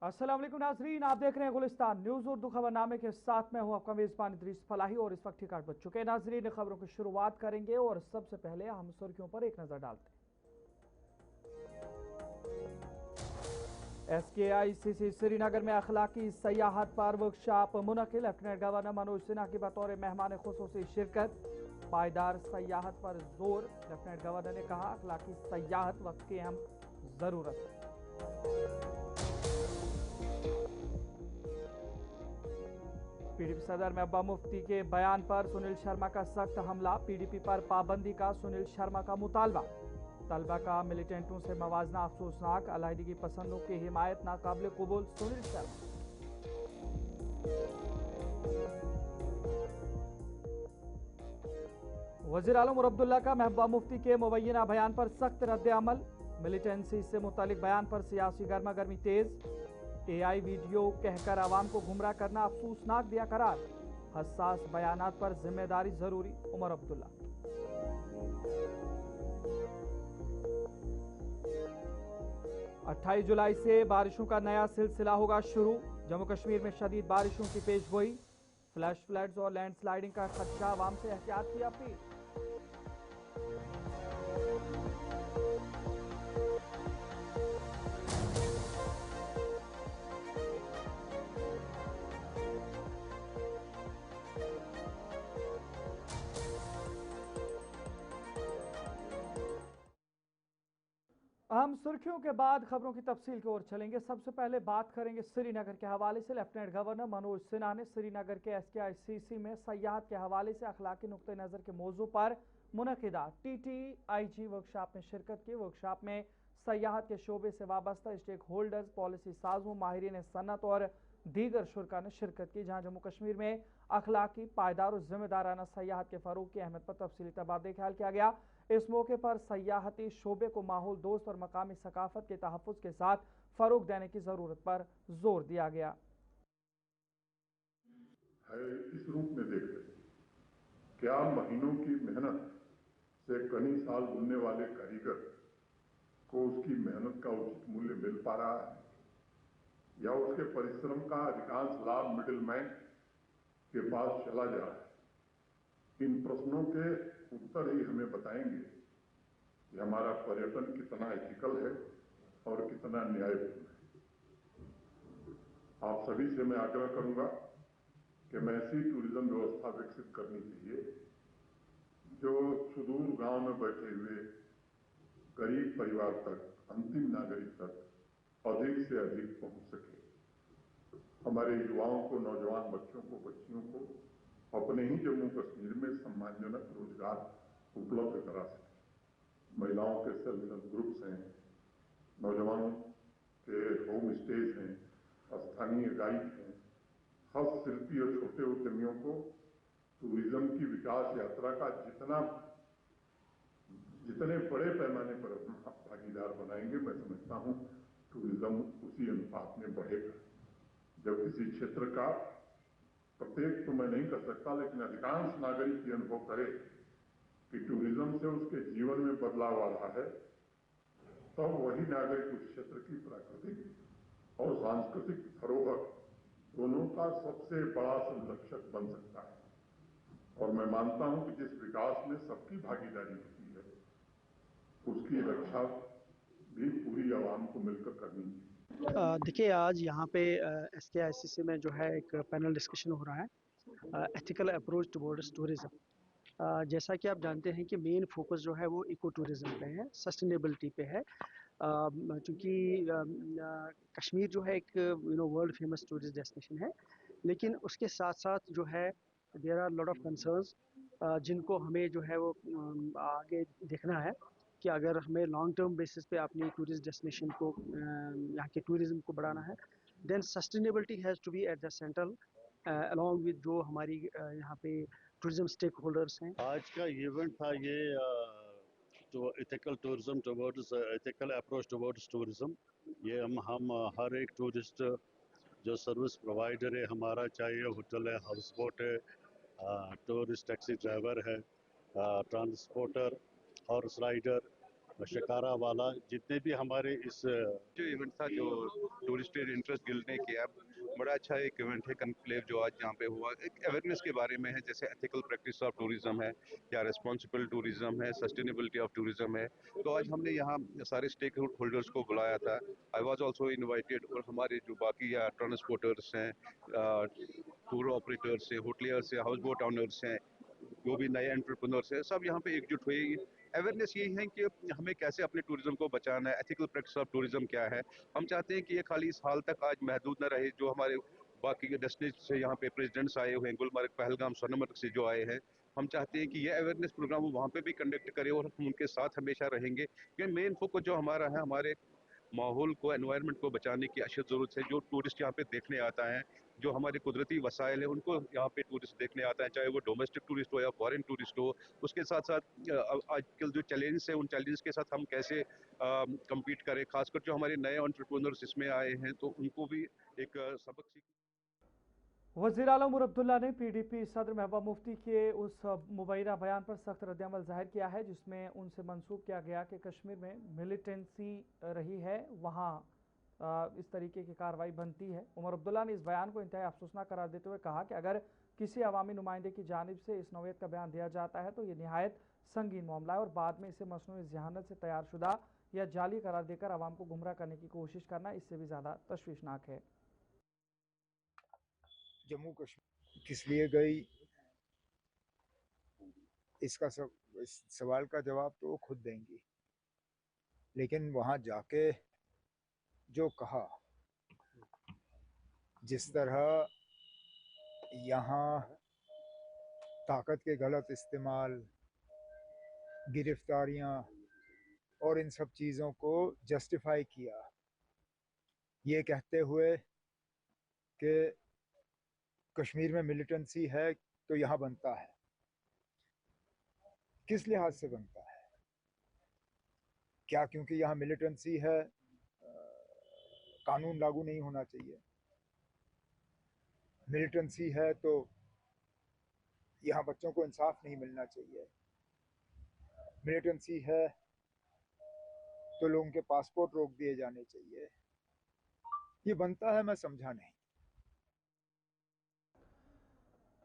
अस्सलाम वालेकुम नाजरीन, आप देख रहे हैं गुलिस्तान न्यूज उर्दू खबरनामे के साथ मैं हूं आपका मेजबान इदरीस फलाही और इस वक्त ठीक 8 बज चुके हैं। नाजरीन, खबरों की शुरुआत करेंगे और सबसे पहले हम सुर्खियों पर एक नजर डालते हैं। SKICC श्रीनगर में अखलाकी सयाहत पर वर्कशॉप मुनक़िद। लेफ्टिनेंट गवर्नर मनोज सिन्हा की बतौर मेहमान खुसूसी शिरकत। पायदार सयाहत पर जोर। लेफ्टिनेंट गवर्नर ने कहा अखलाकी सयाहत वक्त की अहम जरूरत है। PDP सदर महबूबा मुफ्ती के बयान पर सुनील शर्मा का सख्त हमला। PDP पर पाबंदी का सुनील शर्मा का मुतालबा। तलबा का मिलिटेंटों से मवाजना अफसोसनाक। अलहदगी पसंदों की हिमायत नाकाबिल कबूल सुनील शर्मा। वज़ीर आलम और अब्दुल्ला का महबूबा मुफ्ती के मुबैना बयान पर सख्त रद्द अमल। मिलिटेंसी से मुतालिक बयान पर सियासी गर्मा गर्मी तेज। AI वीडियो कहकर आवाम को गुमराह करना अफसोसनाक दिया करार। हसास बयानात पर जिम्मेदारी जरूरी उमर अब्दुल्ला। अट्ठाईस जुलाई से बारिशों का नया सिलसिला होगा शुरू। जम्मू कश्मीर में शदीद बारिशों की पेशगोई। फ्लैश फ्लड्स और लैंडस्लाइडिंग का खदशा, आवाम से एहतियात की अपील। अहम सुर्खियों के बाद खबरों की तफसील की ओर चलेंगे। सबसे पहले बात करेंगे श्रीनगर के हवाले से। लेफ्टिनेंट गवर्नर मनोज सिन्हा ने श्रीनगर के SKICC में सयाहत के हवाले से अखलाकी नुक्ते नज़र के मौजू पर मुनक़िदा TTIG वर्कशॉप में शिरकत की। वर्कशॉप में सयाहत के शोबे से वाबस्ता स्टेक होल्डर्स, पॉलिसी साजों, माहिरीन सन्नत और दीगर शुरा ने शिरकत की, जहाँ जम्मू कश्मीर में अखलाकी, पायदार और जिम्मेदाराना सयाहत के फ़रोग की अहमियत पर तफसीली तबादला ख्याल किया गया। इस मौके पर सयाहती शोबे को माहौल दोस्त और मकामी सकाफत के तहफ़्फ़ुज़ के साथ फ़रोग देने की ज़रूरत पर जोर दिया गया है। इस रूप में देख रहे क्या महीनों की मेहनत से कई साल बुनने वाले कारीगर को उसकी मेहनत का उचित मूल्य मिल पा रहा है, या उसके परिश्रम का अधिकांश लाभ मिडिल मैन के पास चला जा रहा है। इन प्रश्नों के उत्तर ही हमें बताएंगे कि हमारा पर्यटन कितना एथिकल है और कितना न्यायपूर्ण है। आप सभी से मैं आग्रह करूंगा कि मैं ऐसी टूरिज्म व्यवस्था विकसित करनी चाहिए जो सुदूर गांव में बैठे हुए गरीब परिवार तक, अंतिम नागरिक तक अधिक से अधिक पहुंच सके। हमारे युवाओं को, नौजवान बच्चों को, बच्चियों को अपने ही जम्मू कश्मीर में सम्मानजनक रोजगार उपलब्ध करा सके। महिलाओं के सेल्फ हेल्प ग्रुप्स हैं, नौजवानों के होम स्टेज हैं, स्थानीय गाइड हैं, हस्तशिल्पी और छोटे उद्यमियों को टूरिज्म की विकास यात्रा का जितने बड़े पैमाने पर अपना भागीदार बनाएंगे, मैं समझता हूं टूरिज्म उसी अनुपात में बढ़ेगा। जब किसी क्षेत्र का प्रत्येक तो मैं नहीं कर सकता, लेकिन अधिकांश नागरिक ये अनुभव करे कि टूरिज्म से उसके जीवन में बदलाव आ रहा है, तब वही नागरिक उस क्षेत्र की प्राकृतिक और सांस्कृतिक धरोहर दोनों का सबसे बड़ा संरक्षक बन सकता है। और मैं मानता हूं कि जिस विकास में सबकी भागीदारी होती है, उसकी रक्षा भी पूरी आवाम को मिलकर करनी चाहिए। देखिए, आज यहाँ पे SKICC में जो है एक पैनल डिस्कशन हो रहा है, एथिकल अप्रोच टुवर्ड्स टूरिज्म। जैसा कि आप जानते हैं कि मेन फोकस जो है वो इको टूरिज्म पे है, सस्टेनेबिलिटी पे है, क्योंकि कश्मीर जो है एक वर्ल्ड फेमस टूरिस्ट डेस्टिनेशन है, लेकिन उसके साथ साथ जो है there are lot of concerns जिनको हमें जो है वो आगे देखना है कि अगर हमें लॉन्ग टर्म बेसिस पे अपनी टूरिस्ट डेस्टिनेशन को, यहाँ के टूरिज्म को बढ़ाना है, then sustainability has to be at the central along with जो हमारी यहाँ पे टूरिज्म स्टेक होल्डर्स हैं। आज का इवेंट था ये जो ethical tourism towards ethical approach towards tourism. ये हम हर एक टूरिस्ट जो सर्विस प्रोवाइडर है हमारा, चाहे होटल है, हाउस बोट है, टूरिस्ट टैक्सी ड्राइवर है, ट्रांसपोर्टर, हॉर्स राइडर, शिकारा वाला, जितने भी हमारे इस जो इवेंट था, जो टूरिस्ट इंटरेस्ट गिल्ड ने किया, बड़ा अच्छा एक इवेंट है कॉन्क्लेव जो आज यहाँ पे हुआ। एक अवेयरनेस के बारे में है, जैसे एथिकल प्रैक्टिस ऑफ टूरिज्म है या रिस्पॉन्सिबल टूरिज्म है, सस्टेनेबिलिटी ऑफ टूरिज्म है। तो आज हमने यहाँ सारे स्टेक होल्डर्स को बुलाया था। आई वॉज ऑल्सो इन्वाइटेड, और हमारे जो बाकी ट्रांसपोर्टर्स हैं, टूर ऑपरेटर्स हैं, होटलियर्स हैं, हाउस बोट ऑनर्स हैं, जो भी नए एंटरप्रेन्योर्स हैं, सब यहाँ पे एकजुट हुए। अवेयरनेस यही है कि हमें कैसे अपने टूरिज्म को बचाना है, एथिकल प्रैक्टिस ऑफ टूरिज्म क्या है। हम चाहते हैं कि ये खाली इस हाल तक आज महदूद न रहे। जो हमारे बाकी के डेस्टिनेशन से यहाँ पे प्रेसिडेंट्स आए हुए हैं, गुलमर्ग, पहलगाम, सोनमर्ग से जो आए हैं, हम चाहते हैं कि ये अवेयरनेस प्रोग्राम वो वहाँ पे भी कंडक्ट करें, और हम उनके साथ हमेशा रहेंगे। क्योंकि मेन फोकस जो हमारा है, हमारे माहौल को, एनवायरनमेंट को बचाने की अशद ज़रूरत है। जो टूरिस्ट यहाँ पे देखने आता है, जो हमारे कुदरती वसाइल है, उनको यहाँ पे टूरिस्ट देखने आता है, चाहे वो डोमेस्टिक टूरिस्ट हो या फॉरेन टूरिस्ट हो। उसके साथ साथ आजकल जो चैलेंज है, उन चैलेंज के साथ हम कैसे कम्पीट करें, खासकर जो हमारे नए एंटरप्रेन्योर्स इसमें आए हैं, तो उनको भी एक सबक सीख। वज़ीर आला उमर अब्दुल्ला ने PDP सदर महबूबा मुफ्ती के उस मुबैना बयान पर सख्त रद्दअमल जाहिर किया है जिसमें उनसे मंसूब किया गया कि कश्मीर में मिलिटेंसी रही है, वहाँ इस तरीके की कार्रवाई बनती है। उमर अब्दुल्ला ने इस बयान को इंतहाई अफसोसनाक करार देते हुए कहा कि अगर किसी अवामी नुमाइंदे की जानिब से इस नौयत का बयान दिया जाता है तो ये नहायत संगीन मामला है, और बाद में इसे मसनूई ज़हानत से तैयारशुदा या जाली करार देकर आवाम को गुमराह करने की कोशिश करना इससे भी ज़्यादा तशवीशनाक है। जम्मू कश्मीर किस लिए गई, इसका इस सवाल का जवाब तो वो खुद देंगी, लेकिन वहाँ जाके जो कहा, जिस तरह यहाँ ताकत के गलत इस्तेमाल, गिरफ्तारियाँ और इन सब चीज़ों को जस्टिफाई किया, ये कहते हुए कि कश्मीर में मिलिटेंसी है तो यहाँ बनता है। किस लिहाज से बनता है? क्या क्योंकि यहाँ मिलिटेंसी है कानून लागू नहीं होना चाहिए? मिलिटेंसी है तो यहाँ बच्चों को इंसाफ नहीं मिलना चाहिए? मिलिटेंसी है तो लोगों के पासपोर्ट रोक दिए जाने चाहिए? ये बनता है, मैं समझा नहीं।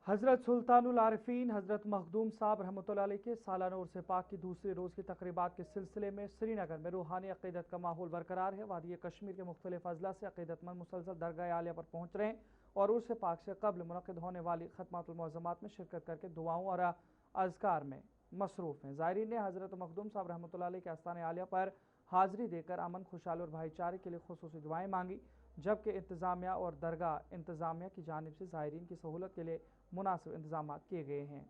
हज़रत सुल्तानुल आरिफीन हज़रत मखदूम साहब रहमतुल्लाह अलैह के सालाना उर्स पाक की दूसरे रोज़ की तकरीबात के सिलसिले में श्रीनगर में रूहानी अक़ीदत का माहौल बरकरार है। वादी कश्मीर के मुख्तलिफ अजला से अक़ीदतमंद मुसलसल दरगाह आलिया पर पहुँच रहे हैं और उर्स पाक से कबल मुनक़िद होने वाली ख़त्मातुल मुअज़्ज़मात में शिरकत करके दुआओं और अज़कार में मसरूफ़ हैं। ज़ायरीन ने हज़रत मखदूम साहब रहमतुल्लाह अलैह के आस्ताने आलिया पर हाज़िरी देकर अमन, खुशहाली और भाईचारे के लिए खुसूसी दुआएँ मांगी, जबकि इंतज़ामिया और दरगाह इंतज़ामिया की जानिब से ज़ायरीन की सहूलत के लिए मुनासिब इंतजाम किए गए हैं।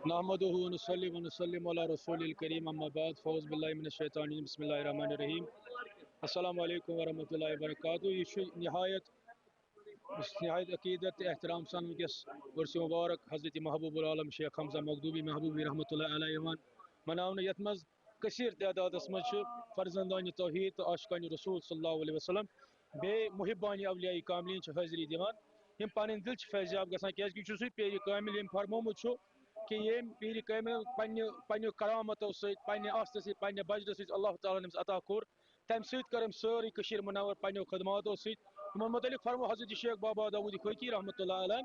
नहमदुहु व नुसल्ली व नुसल्लिमु अला रसूलिल करीम, अम्मा बाद, फ़ौज़ बिल्लाहि मिनश शैतानिर रजीम, बिस्मिल्लाहिर रहमानिर रहीम। अस्सलामु अलैकुम व रहमतुल्लाहि व बरकातुहू। यह नहायत अक़ीदत एहतराम सान वस उर्स मुबारक हज़रत महबूबुल आलम शेख हमजा मखदूमी महबूबी रहमतुल्लाहि अलैहि मनावने, यथ मज कसीर तादादस मज फर्जंदान तौहीद तो आशिकान रसूल सल्लल्लाहु अलैहि वसल्लम बे मुहिबान अवलिया कामिलीन हाज़िरी दिवान, यम पन दिल फैज़याब गसान क्या सू पीर कामिल यम फरमोमुत कि ये पीर कामिल पन्ने करामतो सन्ने आस्त सन्ने बजर सत अल्लाह ताला ने अता कोर, तम सम सारी कशीर मुनव्वर पन्नो खदमातो समन मुतलिक फरमो हज़रत शेख बाबा दाऊद फकी रहमतुल्लाह अलैह,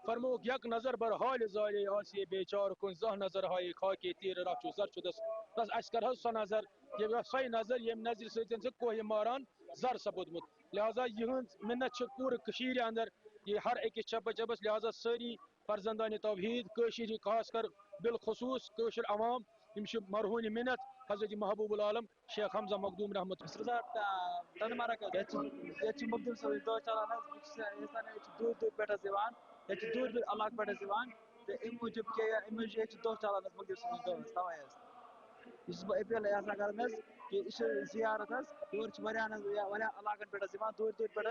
फरमो यक नजर बर हाल जाले आसिए बेचार कुन जह नजर हाय खाके तीर रख जर चुदस बस अस कर सो नजर, ये सही नजर ये नजर सत कोह मारान जर सपुदमुत। लिहाजा यहद मिन्नत पूरे कशीर अंदर ये हर अकिस चपस चपस, लिहाजा सारी फर्जंदान तौहीद कशीर खासकर बिलखसूस कशीर अवाम यम मरहून मिन्नत हज़रत महबूबुल आलम शेख हमजा मखदूम रहमत मखदूम सब दो चलान दूर दूर पे दूर दूर इलाक पे अम मूजूब दो चलान मखदूम सब तवे अपील कर कि जियारत योर इलाकन पे दूर दूर पे।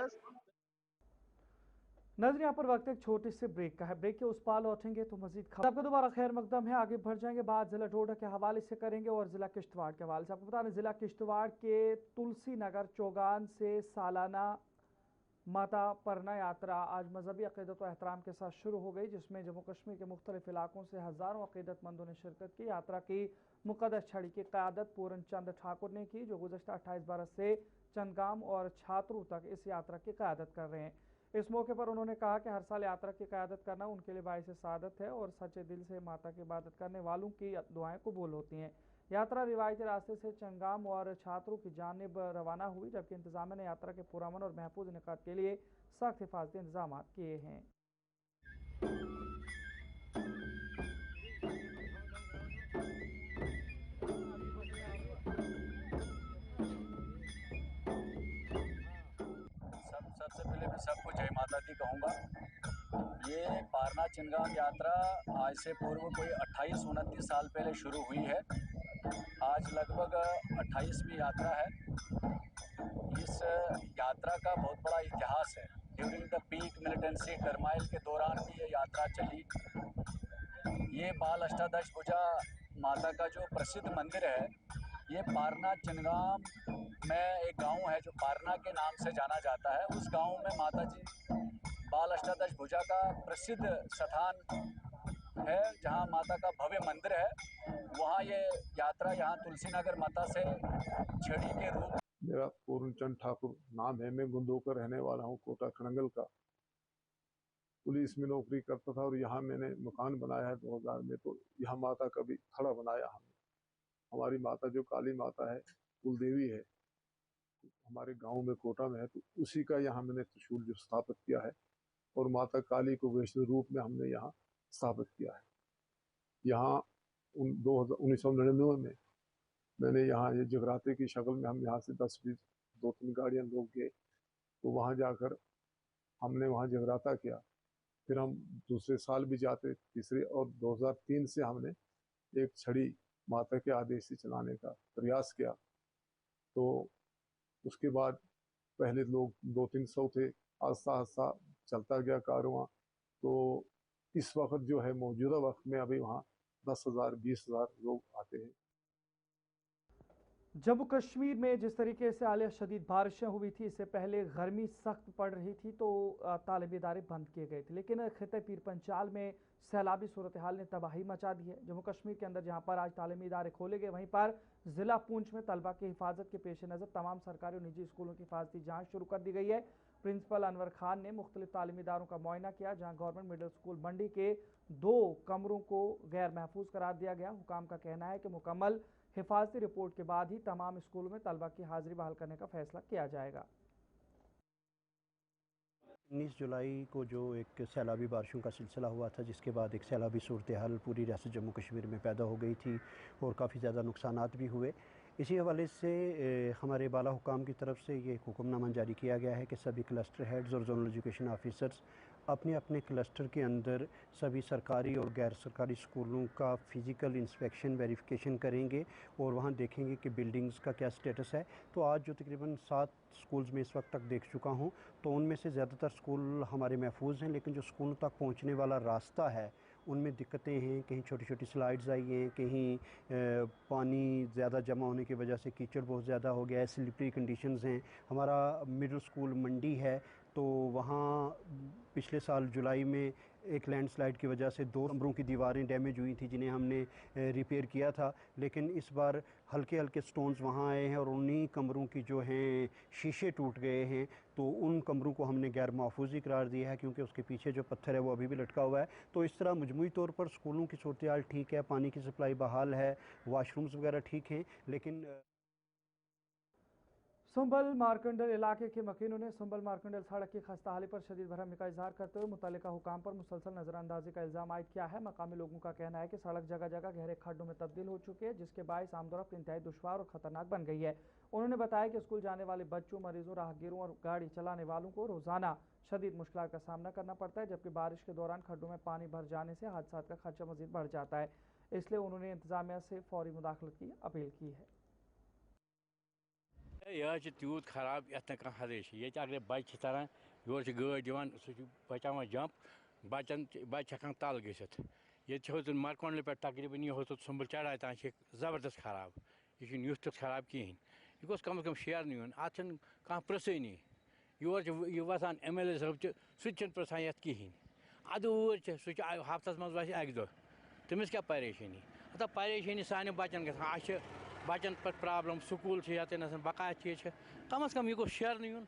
नजर यहाँ पर वक्त एक छोटी सी ब्रेक का है। ब्रेक के उस पार लौटेंगे तो मजीद खबर आपका दोबारा खैर मकदम है। आगे बढ़ जाएंगे, बात जिला डोडा के हवाले से करेंगे और जिला किश्तवाड़ के हवाले से। आपको बता दें, जिला किश्तवाड़ के तुलसी नगर चौगान से सालाना माता परना यात्रा आज मजहबी अकीदत व एहतराम के साथ शुरू हो गई, जिसमें जम्मू कश्मीर के मुख्तलिफ इलाकों से हज़ारों अकीदतमंदों ने शिरकत की। यात्रा की मुक़द्दस छड़ी की क़यादत पूरन चंद ठाकुर ने की, जो गुज़श्ता 28 बरस से चंदगाम और छात्रों तक इस यात्रा की क़यादत कर रहे हैं। इस मौके पर उन्होंने कहा कि हर साल यात्रा की क़यादत करना उनके लिए बाइस सादत है और सच्चे दिल से माता की इबादत करने वालों की दुआएं कबूल होती हैं। यात्रा रिवायती रास्ते से चंगाम और छात्रों की जानिब रवाना हुई, जबकि इंतजामिया ने यात्रा के पुरअमन और महफूज इनेकाद के लिए सख्त हिफाजती इंतजाम किए हैं। सबसे पहले मैं सबको जय माता दी कहूँगा। ये पारना चिनगाम यात्रा आज से पूर्व कोई 28-29 साल पहले शुरू हुई है। आज लगभग 28वीं यात्रा है। इस यात्रा का बहुत बड़ा इतिहास है। ड्यूरिंग द पीक मिलिटेंसी टर्माइल के दौरान भी ये यात्रा चली। ये बाल अष्टादश भुजा माता का जो प्रसिद्ध मंदिर है, ये पारना चिनगाम में एक गांव है जो पारना के नाम से जाना जाता है। उस गांव में माता जी बाल अष्टादश भुजा का प्रसिद्ध स्थान है, जहां माता का भव्य मंदिर है। वहां ये यात्रा यहाँ तुलसी नगर माता से छड़ी के रूप। मेरा पूर्णचंद ठाकुर नाम है। मैं गुंदो का रहने वाला हूँ, कोटा खड़ंगल का। पुलिस में नौकरी करता था और यहाँ मैंने मकान बनाया है 2000 में। तो यहाँ माता का भी खड़ा बनाया हमने। हमारी माता जो काली माता है, कुलदेवी है, हमारे गांव में कोटा में है, तो उसी का यहाँ मैंने त्रिशूल जो स्थापित किया है और माता काली को वैष्णव रूप में हमने यहाँ स्थापित किया है। यहाँ 1999 में मैंने यहाँ ये जगराते की शक्ल में हम यहाँ से 10-20 2-3 गाड़ियाँ लोग गए, तो वहाँ जाकर हमने वहाँ जगराता किया। फिर हम दूसरे साल भी जाते, तीसरे, और 2003 से हमने एक छड़ी माता के आदेश से चलाने का प्रयास किया। तो उसके बाद पहले लोग 200-300 थे, आस्ता आस्ता चलता गया कारवां। तो इस वक्त जो है मौजूदा वक्त में अभी वहाँ 10,000-20,000 लोग आते हैं। जम्मू कश्मीर में जिस तरीके से हालिया शदीद बारिशें हुई थी, इससे पहले गर्मी सख्त पड़ रही थी, तो तालीमी इदारे बंद किए गए थे। लेकिन खिते पीर पंचाल में सैलाबी सूरत हाल ने तबाही मचा दी है। जम्मू कश्मीर के अंदर जहां पर आज तालीमी इदारे खोले गए, वहीं पर ज़िला पूंछ में तलबा की हिफाजत के पेश नज़र तमाम सरकारी और निजी स्कूलों की हिफाजती जाँच शुरू कर दी गई है। प्रिंसिपल अनवर खान ने मुख्तलिफ तालीमी इदारों का मुआयना किया, जहाँ गवर्नमेंट मिडिल स्कूल मंडी के 2 कमरों को गैर महफूज करार दिया गया। हुकाम का कहना है कि मुकम्मल हिफाजती रिपोर्ट के बाद ही तमाम स्कूलों में तलबा की हाजिरी बहाल करने का फैसला किया जाएगा। 19 जुलाई को जो एक सैलाबी बारिशों का सिलसिला हुआ था, जिसके बाद एक सैलाबी सूरत हाल पूरी रियासत जम्मू कश्मीर में पैदा हो गई थी और काफ़ी ज़्यादा नुकसानात भी हुए। इसी हवाले से हमारे बाला हुकाम की तरफ से ये हुक्मनामा जारी किया गया है कि सभी क्लस्टर हेड्स और जोनल एजुकेशन ऑफिसर्स अपने अपने क्लस्टर के अंदर सभी सरकारी और गैर सरकारी स्कूलों का फ़िज़िकल इंस्पेक्शन वेरिफिकेशन करेंगे और वहाँ देखेंगे कि बिल्डिंग्स का क्या स्टेटस है। तो आज जो तकरीबन 7 स्कूल्स में इस वक्त तक देख चुका हूँ, तो उनमें से ज़्यादातर स्कूल हमारे महफूज हैं, लेकिन जो स्कूलों तक पहुँचने वाला रास्ता है उनमें दिक्कतें हैं। कहीं छोटी छोटी स्लाइड्स आई हैं, कहीं पानी ज़्यादा जमा होने की वजह से कीचड़ बहुत ज़्यादा हो गया है, स्लिपरी कंडीशंस हैं। हमारा मिडिल स्कूल मंडी है, तो वहाँ पिछले साल जुलाई में एक लैंडस्लाइड की वजह से 2 कमरों की दीवारें डैमेज हुई थी, जिन्हें हमने रिपेयर किया था। लेकिन इस बार हल्के हल्के स्टोन्स वहाँ आए हैं और उन्हीं कमरों की जो हैं शीशे टूट गए हैं, तो उन कमरों को हमने गैर महफूज ही करार दिया है, क्योंकि उसके पीछे जो पत्थर है वो अभी भी लटका हुआ है। तो इस तरह मजमूई तौर पर स्कूलों की सूरत हाल ठीक है, पानी की सप्लाई बहाल है, वाशरूम्स वगैरह ठीक हैं। लेकिन संभल मारकंडल इलाके के मकीनों ने संभल मारकंडल सड़क की खस्ता हाली पर शदीद भरम का इजहार करते हुए मुतल्लिका हुकाम पर मुसलसल नजरअंदाजी का इल्ज़ाम आयद किया है। मकामी लोगों का कहना है कि सड़क जगह जगह गहरे खड्डों में तब्दील हो चुकी है, जिसके बायस आमदोरफ्त इंतहाई दुश्वार और खतरनाक बन गई है। उन्होंने बताया कि स्कूल जाने वाले बच्चों, मरीजों, राहगीरों और गाड़ी चलाने वालों को रोजाना शदीद मुश्किल का सामना करना पड़ता है, जबकि बारिश के दौरान खड्डों में पानी भर जाने से हादसा का खर्चा मजीद बढ़ जाता है। इसलिए उन्होंने इंतजामिया से फौरी मुदाखलत की अपील की है। यह तूत खराब ये हद अगर बच्चे तरह योर गाड़ी दिवान बचावान जंप बच्चे हेकान तल गसित ये मरकोंडल पे तकरीबन यह सुंबल चढ़ाई तान जबरदस्त खराब यह युथ खराब कहें यह गोस कम अज कम शेरन यून अत कह प्रसनी योर यह वसान MLA साहब सह प्रसान ये कहें अदूर सह हफ्तस मज वस अक दह तमिस क्या परेशानी अत परेशानी सान बचन ग बचन पे प्रॉब्लम स्कूल यन बकाया चीज कम अज कम यह गोस शेरन यून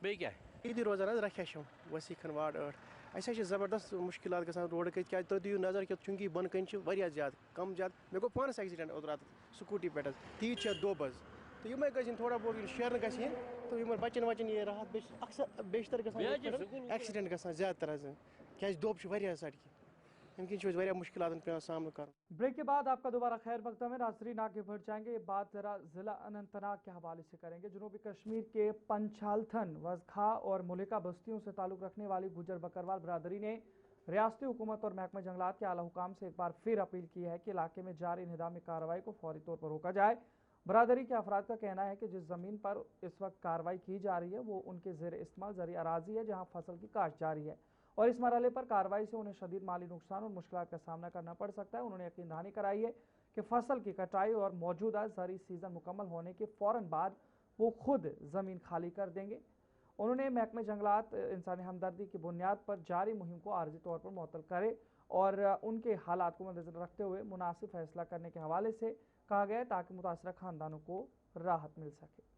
बे क्या यदि रोजान रखा शम वसी खन वार्ड 8 अस जबरदस्त मुश्किल गसान रोड क्या तुम दिव नजर कि चूंकि बन कन ज्यादा कम ज्यादा मे गो पानस एक्सीडेंट ओतर स्कूटी पे तीज दोब तो ये गन थोड़ा बहुत शेरन गन तो इन बचन वचन ये राहत अक्सर बेशतर गसान एक्सीडेंट गसान ज्यादा क्या दोब सड़क इनकी मुश्किल पे सामना कर। ब्रेक के बाद आपका दोबारा खैर मकदम है। नाजरीन आगे बढ़ जाएंगे। ये बात जरा जिला अनंतनाग के हवाले से करेंगे। जनूबी कश्मीर के पंचालथन, वजखा और मुलिका बस्तियों से ताल्लुक़ रखने वाली गुजर बकरवाल बरादरी ने रियासती हुकूमत और महकमा जंगलात के आला हुकाम से एक बार फिर अपील की है कि इलाके में जारी निज़ामी कार्रवाई को फौरी तौर पर रोका जाए। बरादरी के अफराद का कहना है कि जिस ज़मीन पर इस वक्त कार्रवाई की जा रही है वो उनके ज़ेर इस्तेमाल ज़रिए अराजी है जहाँ फसल की काश्त जारी है और इस मरहले पर कार्रवाई से उन्हें शदीद माली नुकसान और मुश्किलात का सामना करना पड़ सकता है। उन्होंने यकीन दहानी कराई है कि फसल की कटाई और मौजूदा ज़री सीज़न मुकम्मल होने के फ़ौरन बाद वो खुद ज़मीन खाली कर देंगे। उन्होंने महकमे जंगलात इंसानी हमदर्दी की बुनियाद पर जारी मुहिम को आर्जी तौर पर मुअत्तल करे और उनके हालात को मद्देनज़र रखते हुए मुनासिब फैसला करने के हवाले से कहा गया है ताकि मुतासरा खानदानों को राहत मिल सके।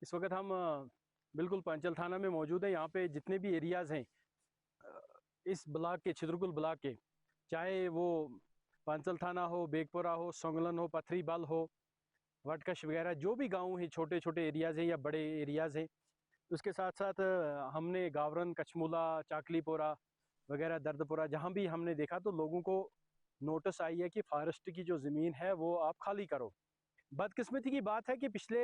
इस वक्त हम बिल्कुल पंचल थाना में मौजूद है। यहाँ पे जितने भी एरियाज़ हैं इस ब्लॉक के, छिद्रकुल ब्लॉक के, चाहे वो पंचल थाना हो, बेगपुरा हो, सोंगलन हो, पथरी बल हो, वटकश वगैरह जो भी गांव हैं, छोटे छोटे एरियाज़ हैं या बड़े एरियाज़ हैं, उसके साथ साथ हमने गावरन, कचमूला, चाकलीपुरा वगैरह, दर्दपुरा, जहाँ भी हमने देखा तो लोगों को नोटिस आई है कि फॉरेस्ट की जो ज़मीन है वो आप खाली करो। बदकिस्मती की बात है कि पिछले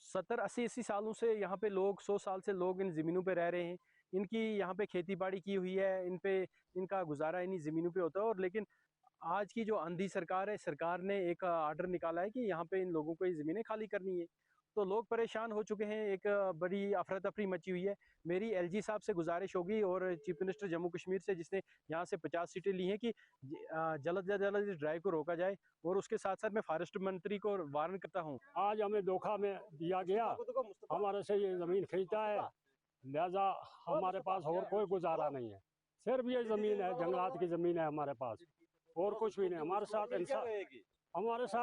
70-80 सालों से यहाँ पे लोग, 100 साल से लोग इन ज़मीनों पे रह रहे हैं। इनकी यहाँ पे खेती बाड़ी की हुई है, इनका गुजारा इन्हीं ज़मीनों पे होता है। और लेकिन आज की जो अंधी सरकार है, सरकार ने एक आर्डर निकाला है कि यहाँ पे इन लोगों को ये ज़मीनें खाली करनी है। तो लोग परेशान हो चुके हैं, एक बड़ी अफरा तफरी मची हुई है। मेरी LG साहब से गुजारिश होगी और चीफ मिनिस्टर जम्मू कश्मीर से, जिसने यहाँ से 50 सीटें ली हैं, कि जल्द से जल्द इस ड्राइव को रोका जाए। और उसके साथ साथ मैं फॉरेस्ट मंत्री को वार्न करता हूँ। आज हमें धोखा में दिया गया, हमारे से ये ज़मीन खरीदता है, लिहाजा हमारे पास और कोई गुजारा नहीं है। सिर्फ ये ज़मीन है, जंगलात की ज़मीन है हमारे पास, और कुछ भी नहीं। हमारे साथ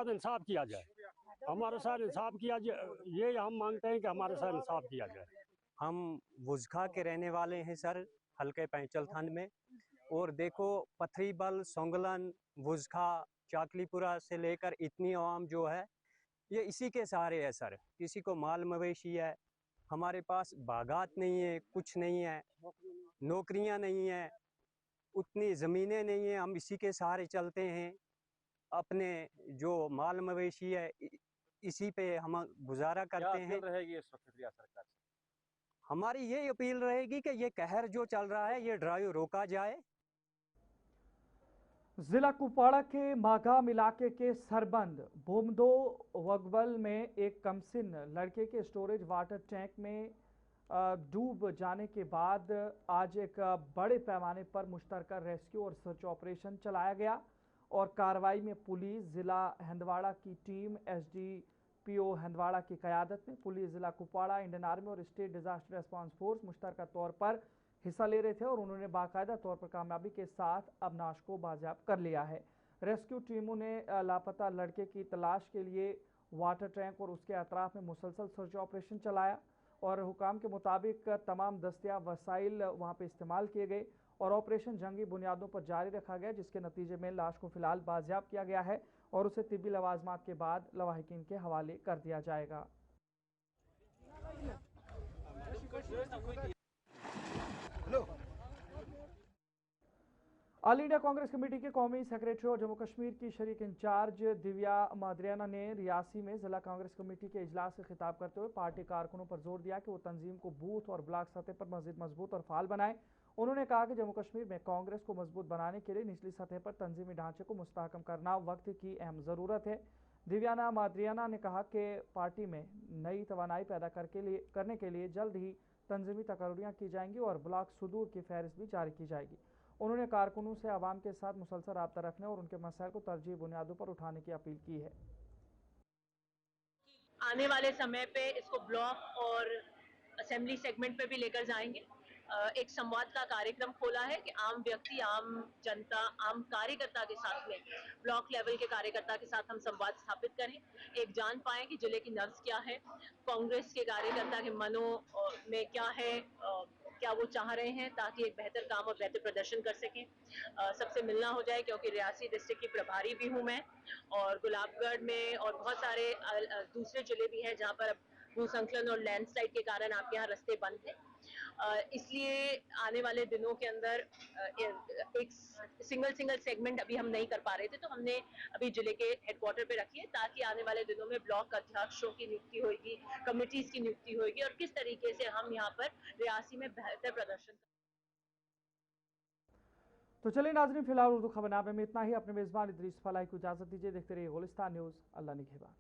इंसाफ किया जाए, हमारे साथ इंसाफ किया जाए, ये हम मांगते हैं कि हमारे साथ इंसाफ किया जाए। हम वजखा के रहने वाले हैं सर, हल्के पैंचल थान में। और देखो, पथरी बल, सोंगलन, वजखा, चाकलीपुरा से लेकर इतनी आवाम जो है ये इसी के सहारे है सर। किसी को माल मवेशी है, हमारे पास बागात नहीं है, कुछ नहीं है, नौकरियां नहीं है, उतनी ज़मीनें नहीं है, हम इसी के सहारे चलते हैं। अपने जो माल मवेशी है इसी पे हम गुजारा करते हैं। रहेगी इस वक्त रियासत सरकार से? हमारी ये अपील रहेगी कि ये कहर जो चल रहा है ये ड्राइव रोका जाए। जिला कुपवाड़ा के मागाम इलाके के सरबंद बोमदो वगबल में एक कमसिन लड़के के स्टोरेज वाटर टैंक में डूब जाने के बाद आज एक बड़े पैमाने पर मुश्तरका रेस्क्यू और सर्च ऑपरेशन चलाया गया और कार्रवाई में पुलिस, जिला हंदवाड़ा की टीम, SDPO हंदवाड़ा की क़यादत में पुलिस, जिला कुपवाड़ा, इंडियन आर्मी और स्टेट डिजास्टर रिस्पांस फोर्स मुश्तरका तौर पर हिस्सा ले रहे थे और उन्होंने बाकायदा तौर पर कामयाबी के साथ अबनाश को बाजियाब कर लिया है। रेस्क्यू टीमों ने लापता लड़के की तलाश के लिए वाटर टैंक और उसके अतराफ में मुसलसल सर्च ऑपरेशन चलाया और हुकाम के मुताबिक तमाम दस्तियाब वसाइल वहाँ पर इस्तेमाल किए गए और ऑपरेशन जंगी बुनियादों पर जारी रखा गया, जिसके नतीजे में लाश को फिलहाल बाजियाब किया गया है और उसे तिब्बी लवाजमात के बाद लवाहिकीन के हवाले कर दिया जाएगा। ऑल इंडिया कांग्रेस कमेटी के कौमी सेक्रेटरी और जम्मू कश्मीर की शरीक इंचार्ज दिव्या मादरियाना ने रियासी में जिला कांग्रेस कमेटी के इजलास से खिताब करते हुए पार्टी कारकुनों पर जोर दिया कि वो तंजीम को बूथ और ब्लॉक सतह पर मजीद मजबूत और फाल बनाएं उन्होंने कहा कि जम्मू कश्मीर में कांग्रेस को मजबूत बनाने के लिए निचली सतह पर तंजीमी ढांचे को मुस्तहकम करना वक्त की अहम ज़रूरत है। दिव्याना माद्रियाना ने कहा कि पार्टी में नई तवानाई पैदा करने के लिए जल्द ही तंजीमी तकर्रियाँ की जाएंगी और ब्लॉक सुदूर की फहरिस्त भी जारी की जाएगी। उन्होंने कारकुनों से आवाम के साथ मुसलसल रब्ता रखने और उनके मसाइल को तरजीही बुनियादों पर उठाने की अपील की है। आने वाले समय पे इसको ब्लॉक और असेंबली सेगमेंट पे भी लेकर जाएंगे। एक संवाद का कार्यक्रम खोला है कि आम व्यक्ति, आम जनता, आम कार्यकर्ता के साथ में, ब्लॉक लेवल के कार्यकर्ता के साथ हम संवाद स्थापित करें, एक जान पाएं कि जिले की नब्ज क्या है, कांग्रेस के कार्यकर्ता के मनों में क्या है, क्या वो चाह रहे हैं, ताकि एक बेहतर काम और बेहतर प्रदर्शन कर सकें। सबसे मिलना हो जाए, क्योंकि रियासी डिस्ट्रिक्ट की प्रभारी भी हूँ मैं, और गुलाबगढ़ में और बहुत सारे दूसरे जिले भी हैं जहाँ पर भूसंकलन और लैंडस्लाइड के कारण आपके यहाँ रास्ते बंद हैं। इसलिए आने वाले दिनों के अंदर एक सिंगल सेगमेंट अभी हम नहीं कर पा रहे थे, तो हमने अभी जिले के हेडक्वार्टर पे रखी है, ताकि आने वाले दिनों में ब्लॉक अध्यक्षों की नियुक्ति होगी, कमिटीज की नियुक्ति होगी और किस तरीके से हम यहाँ पर रियासी में बेहतर प्रदर्शन। तो चलिए नाज़रीन, फिलहाल उर्दू खबरनामे में इतना ही। अपने मेज़बान इदरीस फलाही को इजाज़त दीजिए। देखते रहिए गुलिस्तान न्यूज़। अल्लाह निगहबान।